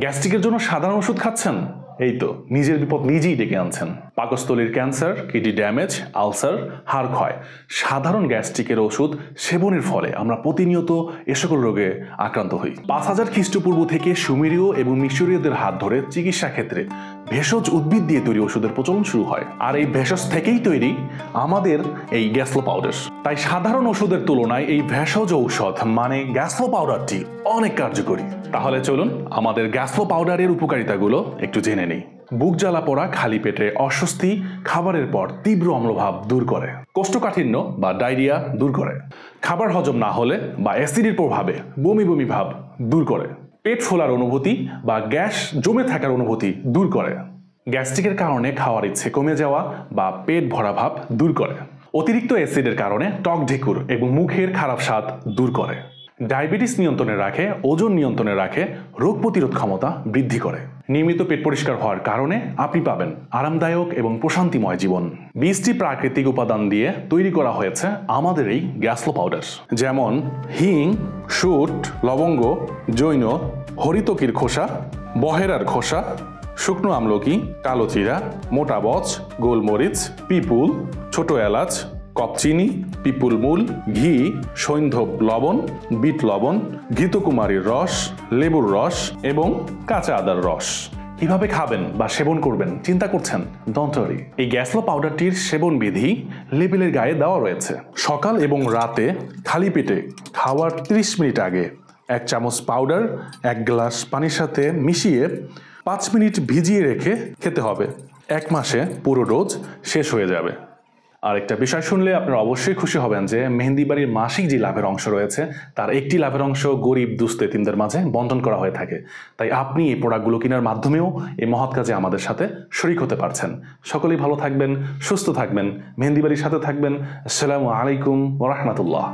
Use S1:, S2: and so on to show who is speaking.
S1: গ্যাস্ট্রিকের জন্য সাধারণ ওষুধ খাচ্ছেন? এই তো নিজের বিপদ নিজেই ডেকে আনছেন। পাকস্থলীর ক্যান্সার, কিডনি ড্যামেজ, আলসার, হাড় ক্ষয়, সাধারণ গ্যাস্ট্রিকের ওষুধ সেবনের ফলে আমরা প্রতিনিয়ত এ সকল রোগে আক্রান্ত হই। 5000 খ্রিস্টপূর্ব থেকে সুমেরীয় এবং মিশরীয়দের হাত ধরে চিকিৎসা ক্ষেত্রে ভেষজ উদ্ভিদ দিয়ে তৈরি ওষুধের প্রচলন শুরু হয়। আর এই ভেষজ থেকেই তৈরি আমাদের এই গ্যাসলো পাউডার। তাই সাধারণ ওষুধের তুলনায় এই ভেষজ ঔষধ মানে গ্যাসলো পাউডারটি অনেক কার্যকরী। তাহলে চলুন আমাদের গ্যাসলো পাউডারের উপকারিতাগুলো একটু জেনে নেই। বুক জ্বালা পোড়া, খালি পেটে অস্বস্তি, খাবারের পর তীব্র অম্লভাব দূর করে। কোষ্ঠকাঠিন্য বা ডায়রিয়া দূর করে। খাবার হজম না হলে বা অ্যাসিডের প্রভাবে বমি বমি ভাব দূর করে। পেট ফোলার অনুভূতি বা গ্যাস জমে থাকার অনুভূতি দূর করে। গ্যাস্ট্রিকের কারণে খাওয়ার ইচ্ছে কমে যাওয়া বা পেট ভরা ভাব দূর করে। অতিরিক্ত অ্যাসিডের কারণে টক ঢেকুর এবং মুখের খারাপ স্বাদ দূর করে। ডায়াবেটিস নিয়ন্ত্রণে রাখে, ওজন নিয়ন্ত্রণে রাখে, রোগ প্রতিরোধ ক্ষমতা বৃদ্ধি করে। নিয়মিত পেট পরিষ্কার হওয়ার কারণে আপনি পাবেন আরামদায়ক এবং প্রশান্তিময় জীবন। 20টি প্রাকৃতিক উপাদান দিয়ে তৈরি করা হয়েছে আমাদের এই গ্যাসলো পাউডার, যেমন হিং, শুট, লবঙ্গ, জৈন, হরিতকির খোসা, বহেরার খোসা, শুকনো আমলকি, কালো জিরা, মোটা বচ, গোলমরিচ, পিপুল, ছোট এলাচ, কপচিনি, পিপুল মূল, ঘি, সৈন্ধব লবণ, বিট লবণ, ঘৃতকুমারীর রস, লেবুর রস এবং কাঁচা আদার রস। কিভাবে খাবেন বা সেবন করবেন চিন্তা করছেন? ডোন্ট ওয়ারি, এই গ্যাসলো পাউডারটির সেবন বিধি লেবেলের গায়ে দেওয়া রয়েছে। সকাল এবং রাতে খালি পেটে খাওয়ার 30 মিনিট আগে 1 চামচ পাউডার 1 গ্লাস পানির সাথে মিশিয়ে 5 মিনিট ভিজিয়ে রেখে খেতে হবে। 1 মাসে পুরো ডোজ শেষ হয়ে যাবে। আর একটা বিষয় শুনলে আপনারা অবশ্যই খুশি হবেন যে মেহেন্দি বাড়ির মাসিক যে লাভের অংশ রয়েছে তার একটি লাভের অংশ গরিব দুস্থ এতিমদের মাঝে বন্টন করা হয়ে থাকে। তাই আপনি এই প্রোডাক্টগুলো কেনার মাধ্যমেও এই মহৎ কাজে আমাদের সাথে শরীক হতে পারছেন। সকলেই ভালো থাকবেন, সুস্থ থাকবেন, মেহেন্দি বাড়ির সাথে থাকবেন। আসসালামু আলাইকুম ওয়া রাহমাতুল্লাহ।